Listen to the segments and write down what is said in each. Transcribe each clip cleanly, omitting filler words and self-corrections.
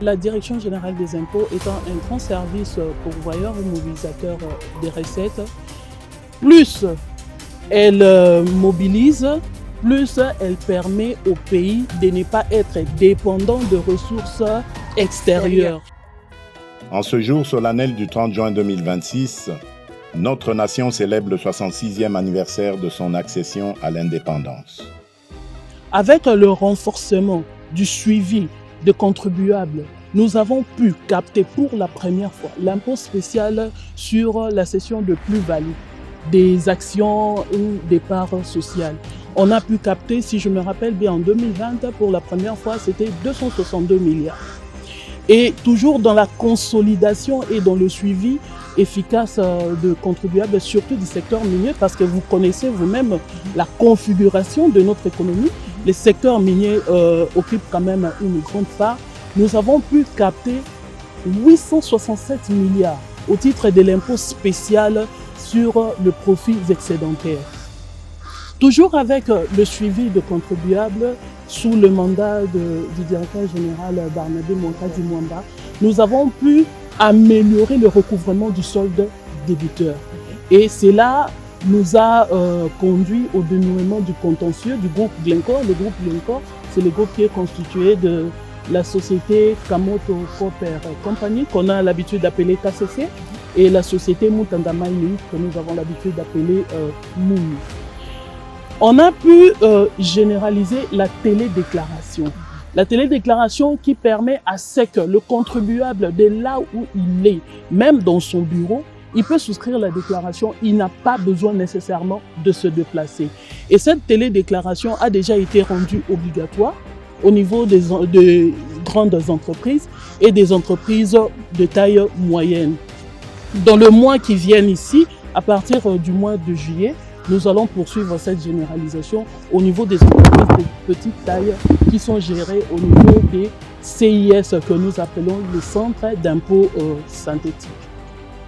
La Direction générale des impôts étant un grand service pourvoyeur ou mobilisateur des recettes, plus elle mobilise, plus elle permet au pays de ne pas être dépendant de ressources extérieures. En ce jour solennel du 30 juin 2026, notre nation célèbre le 66e anniversaire de son accession à l'indépendance. Avec le renforcement du suivi des contribuables, nous avons pu capter pour la première fois l'impôt spécial sur la cession de plus-value des actions ou des parts sociales. On a pu capter, si je me rappelle bien, en 2020, pour la première fois, c'était 262 milliards. Et toujours dans la consolidation et dans le suivi efficace de contribuables, surtout du secteur minier, parce que vous connaissez vous-même la configuration de notre économie. Les secteurs miniers occupent quand même une grande part. Nous avons pu capter 867 milliards au titre de l'impôt spécial sur le profit excédentaire. Toujours avec le suivi de contribuables sous le mandat du directeur général Barnabé Monkadi Mwamba, nous avons pu améliorer le recouvrement du solde débiteur. Et cela nous a conduit au dénouement du contentieux du groupe Glencore. Le groupe Glencore, c'est le groupe qui est constitué de la société Kamoto Copper Company, qu'on a l'habitude d'appeler KCC, et la société Mutanda Mining, que nous avons l'habitude d'appeler MOUM. On a pu généraliser la télédéclaration. La télédéclaration qui permet à ce que le contribuable, de là où il est, même dans son bureau, il peut souscrire la déclaration, il n'a pas besoin nécessairement de se déplacer. Et cette télédéclaration a déjà été rendue obligatoire au niveau des grandes entreprises et des entreprises de taille moyenne. Dans le mois qui vient ici, à partir du mois de juillet, nous allons poursuivre cette généralisation au niveau des entreprises de petite taille qui sont gérées au niveau des CIS que nous appelons le centre d'impôt synthétique.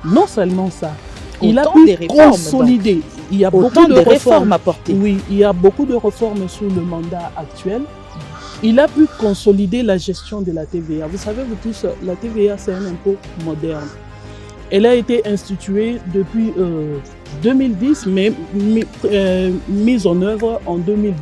Non seulement ça, il a pu consolider. Il y a beaucoup de réformes apportées. Oui, il y a beaucoup de réformes sous le mandat actuel. Il a pu consolider la gestion de la TVA. Vous savez, vous tous, la TVA, c'est un impôt moderne. Elle a été instituée depuis 2010, mais mise en œuvre en 2012.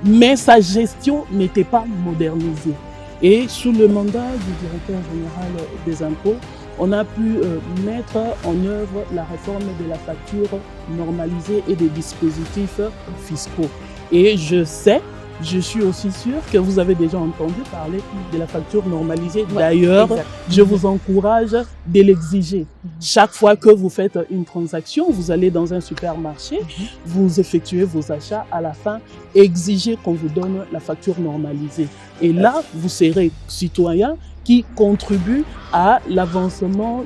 Mais sa gestion n'était pas modernisée. Et sous le mandat du directeur général des impôts, on a pu mettre en œuvre la réforme de la facture normalisée et des dispositifs fiscaux. Et je suis aussi sûre que vous avez déjà entendu parler de la facture normalisée. D'ailleurs, je vous encourage de l'exiger. Chaque fois que vous faites une transaction, vous allez dans un supermarché, vous effectuez vos achats, à la fin, exigez qu'on vous donne la facture normalisée. Et là, vous serez citoyen qui contribue à l'avancement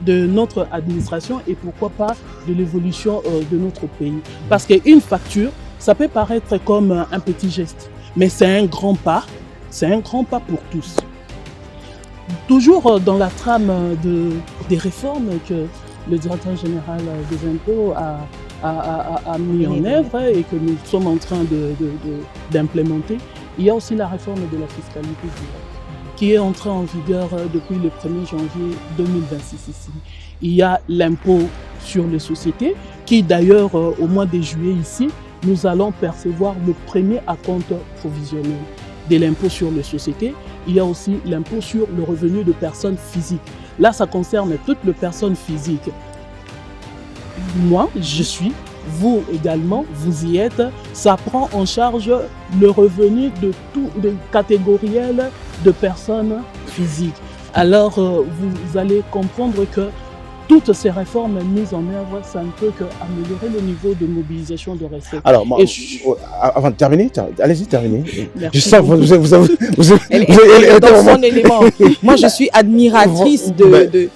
de notre administration et pourquoi pas de l'évolution de notre pays. Parce qu'une facture, ça peut paraître comme un petit geste, mais c'est un grand pas pour tous. Toujours dans la trame des réformes que le directeur général des impôts a mis en œuvre et que nous sommes en train d'implémenter, il y a aussi la réforme de la fiscalité directe qui est entrée en vigueur depuis le 1er janvier 2026 ici. Il y a l'impôt sur les sociétés qui d'ailleurs au mois de juillet ici, nous allons percevoir le premier acompte provisionnel de l'impôt sur les sociétés. Il y a aussi l'impôt sur le revenu de personnes physiques. Là, ça concerne toutes les personnes physiques. Moi, je suis, vous également, vous y êtes. Ça prend en charge le revenu de tout, de catégoriel de personnes physiques. Alors, vous allez comprendre que toutes ces réformes mises en œuvre, ça ne peut qu'améliorer le niveau de mobilisation de recettes. Alors, moi, avant de terminer, allez-y, terminez. Merci. Je sens vous elle est dans son élément. Moi, je suis admiratrice de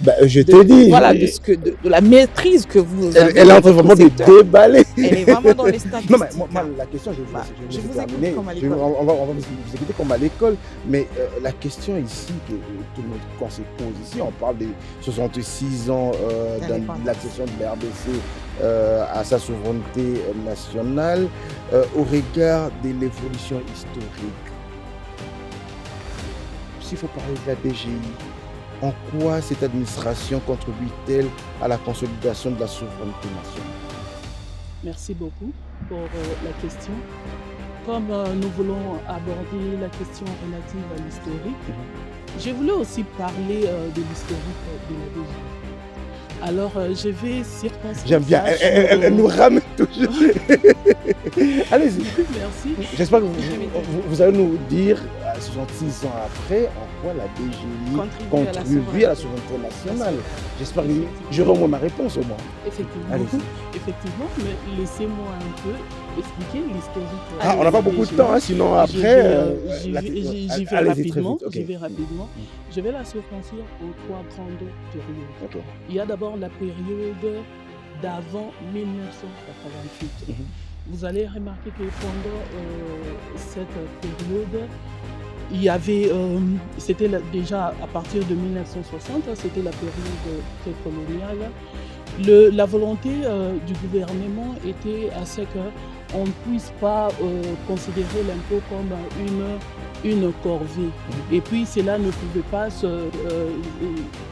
la maîtrise que vous avez. Elle est en train vraiment de déballer. Elle est vraiment dans les statistiques. Non, mais moi, la question, je vais terminer. On va vous écouter comme à l'école, mais la question ici, que tout le monde, quand c'est pose ici, on parle des 66 ans de l'accession de la RDC à sa souveraineté nationale au regard de l'évolution historique. s'il faut parler de la DGI, en quoi cette administration contribue-t-elle à la consolidation de la souveraineté nationale? Merci beaucoup pour la question. Comme nous voulons aborder la question relative à l'historique, je voulais aussi parler de l'historique de la DGI. Alors, je vais circonscrire. J'aime bien, elle nous ramène toujours. Allez-y. Merci. J'espère que vous allez nous dire, 66 ans après, en quoi la DGI contribue à la souveraineté nationale. J'espère que j'aurai au moins ma réponse au moins. Effectivement, mais laissez-moi un peu expliquer l'historique. On n'a pas beaucoup de temps, sinon après... J'y vais rapidement. Je vais la circonscrire en 3 grandes périodes. Okay. Il y a d'abord la période d'avant 1988. Vous allez remarquer que pendant cette période, il y avait, c'était déjà à partir de 1960, c'était la période précoloniale. La volonté du gouvernement était à ce qu'on ne puisse pas considérer l'impôt comme une corvée. Et puis cela ne pouvait pas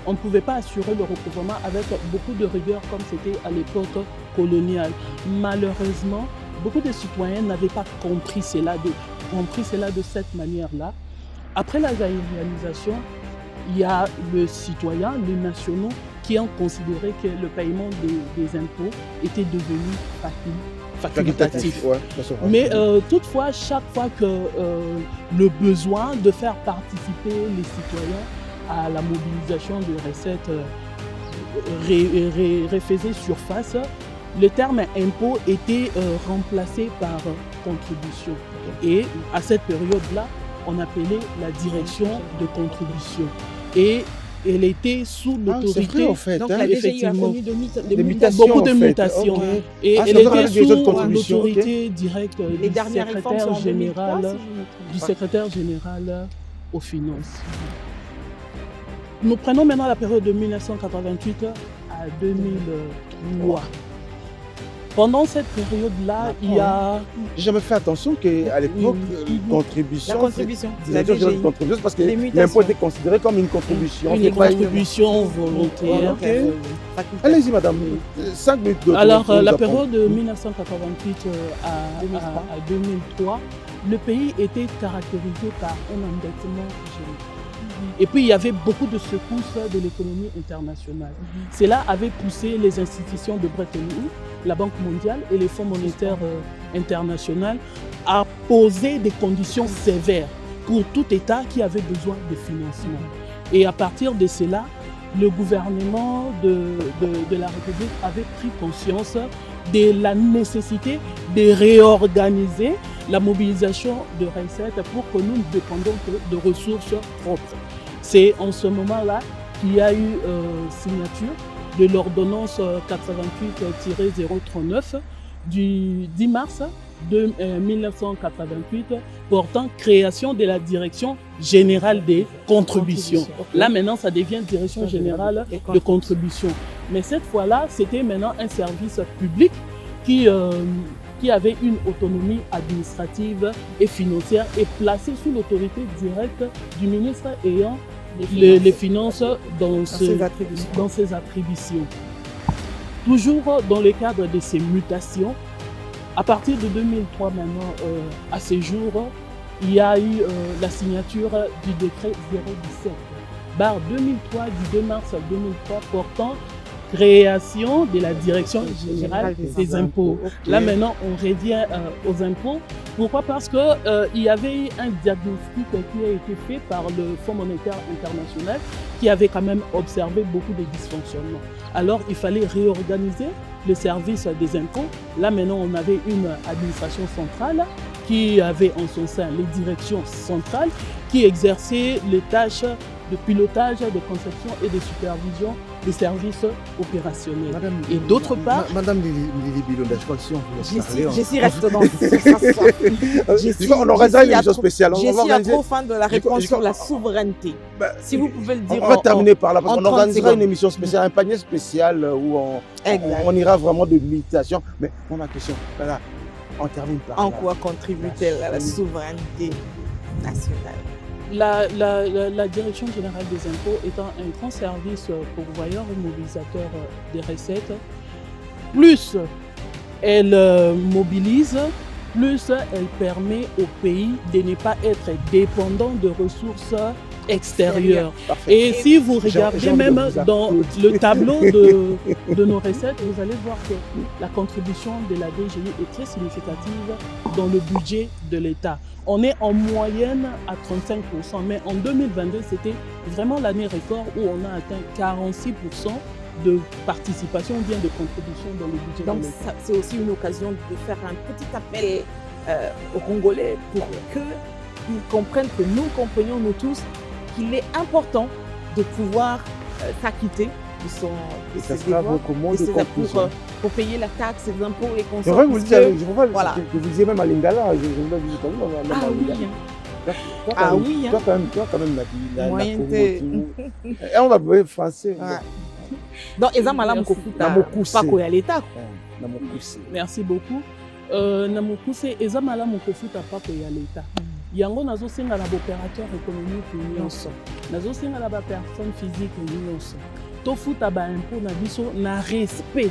on ne pouvait pas assurer le recouvrement avec beaucoup de rigueur comme c'était à l'époque coloniale. Malheureusement, beaucoup de citoyens n'avaient pas compris cela de cette manière-là. Après la zaïrianisation, il y a le citoyen, les nationaux, qui ont considéré que le paiement des impôts était devenu facultatif. Ouais, mais toutefois, chaque fois que le besoin de faire participer les citoyens à la mobilisation de recettes refaisait surface, le terme impôt était remplacé par contribution. Et à cette période-là, on appelait la direction de contribution. Et elle était sous l'autorité. C'est vrai, en fait. Donc la DGI a connu beaucoup de mutations. Okay. Et elle était sous l'autorité directe du secrétaire général aux finances. Nous prenons maintenant la période de 1988 à 2003. Pendant cette période-là, il y a... J'ai jamais fait attention qu'à l'époque, contribution... La contribution. La contribution, parce que l'impôt était considéré comme une contribution. Une contribution volontaire. Okay. Allez-y, madame. 5 minutes de... Alors, la période de 1988 à 2003, le pays était caractérisé par un endettement général. Et puis, il y avait beaucoup de secousses de l'économie internationale. Cela avait poussé les institutions de Bretton Woods, la Banque mondiale et les fonds monétaires internationaux à poser des conditions sévères pour tout État qui avait besoin de financement. Et à partir de cela, le gouvernement de la République avait pris conscience de la nécessité de réorganiser la mobilisation de recettes pour que nous ne dépendions que de ressources propres. C'est en ce moment-là qu'il y a eu signature de l'ordonnance 88-039 du 10 mars 1988 portant création de la direction générale des contributions. Là maintenant ça devient direction générale de contribution. Mais cette fois-là c'était maintenant un service public qui avait une autonomie administrative et financière et placé sous l'autorité directe du ministre ayant les finances dans ses attributions. Toujours dans le cadre de ces mutations, à partir de 2003 maintenant, à ce jour, il y a eu la signature du décret 017/2003 du 2 mars 2003 portant création de la direction générale des impôts. Là maintenant, on revient aux impôts. Pourquoi? Parce que il y avait eu un diagnostic qui a été fait par le Fonds monétaire international qui avait quand même observé beaucoup de dysfonctionnements. Alors, il fallait réorganiser le service des impôts. Là maintenant, on avait une administration centrale qui avait en son sein les directions centrales qui exerçaient les tâches de pilotage, de conception et de supervision des services opérationnels. Et d'autre part... Madame Lili Bilonda, je crois que si on vous laisse parler... Jessie reste dans ce on organisera une émission spéciale. Jessie est trop fan de la réponse sur la souveraineté. Si vous pouvez le dire... On va terminer par là, parce qu'on organisera une émission spéciale, un panier spécial où on ira vraiment de l'imitation. Mais ma question, voilà, on termine par là. En quoi contribue-t-elle à la souveraineté nationale? La Direction générale des impôts étant un grand service pourvoyeur ou mobilisateur des recettes, plus elle mobilise, plus elle permet au pays de ne pas être dépendant de ressources extérieures. Et si vous regardez même dans le tableau de nos recettes, vous allez voir que la contribution de la DGI est très significative dans le budget de l'État. On est en moyenne à 35%, mais en 2022, c'était vraiment l'année record où on a atteint 46% de participation ou bien de contribution dans le budget de l'État. Donc c'est aussi une occasion de faire un petit appel aux Congolais pour qu'ils comprennent, que nous comprenions nous tous qu'il est important de pouvoir s'acquitter de ses devoirs, pour payer la taxe, les impôts, les consoms. Je vous disais même à Lingala, je vous dis comme Ah oui, toi quand même et on va parler français. Donc Ezamala Mokofuta, pas quoi à l'État. Merci beaucoup. Namokuse Ezamala Mokofuta pas quoi à l'État. Yango nazo senga na opérateur économique nyonso. Nazo senga na personne physique nyonso. To futa ba impôt na biso na respect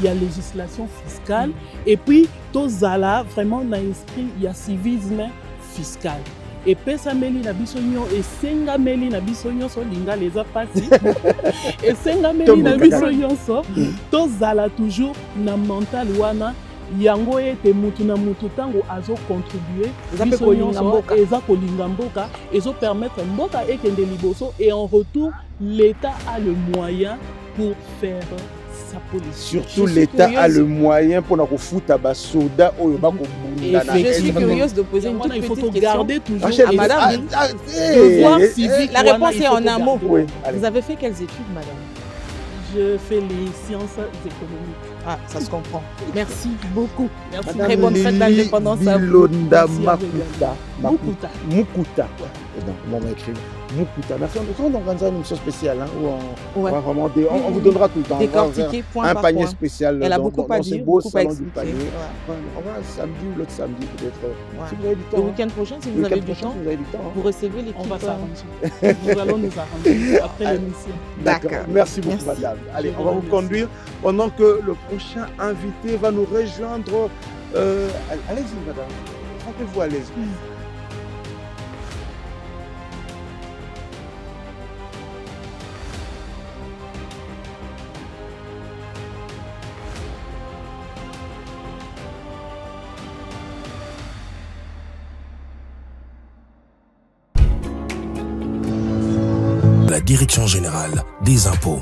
ya législation fiscale et puis to zala vraiment na esprit ya civisme fiscal. Et pesa meli na biso nyo et senga meli na biso nyonso linga les apati. Et senga meli na biso nyonso to zala toujours na mental wana yango ete mutu na mutu tango azo contribuer biso nyonso eza kolinga mboka ezo permettre mboka ekende liboso et en retour l'État a le moyen pour faire sa politique. Surtout l'État a le moyen pour nous foutre à soda ou je suis curieuse de poser une petite question. Il faut garder toujours à madame. Devoir civique. La réponse est en un mot. Vous avez fait quelles études, madame? Je fais les sciences économiques. Ah, ça se comprend. Merci beaucoup. Merci. Très bonne fête d'indépendance à vous. Bilonda Makuta. Mukuta. Donc, on va écrire Mukuta. Merci. On organise une émission spéciale où Ouais. on vous donnera tout le temps. Décortiquer point un par panier point. spécial. Elle a beaucoup à dire, beaucoup à expliquer. On va samedi ou l'autre samedi peut-être. Ouais. Si vous avez du temps. Le week-end prochain, si vous avez du temps, vous recevez l'équipe. On va s'arranger. Nous allons nous arranger après l'émission. D'accord. Merci beaucoup, madame. Allez, on va vous conduire pendant que le prochain invité va nous rejoindre. Allez-y, madame. Sentez-vous à l'aise. La Direction générale des impôts.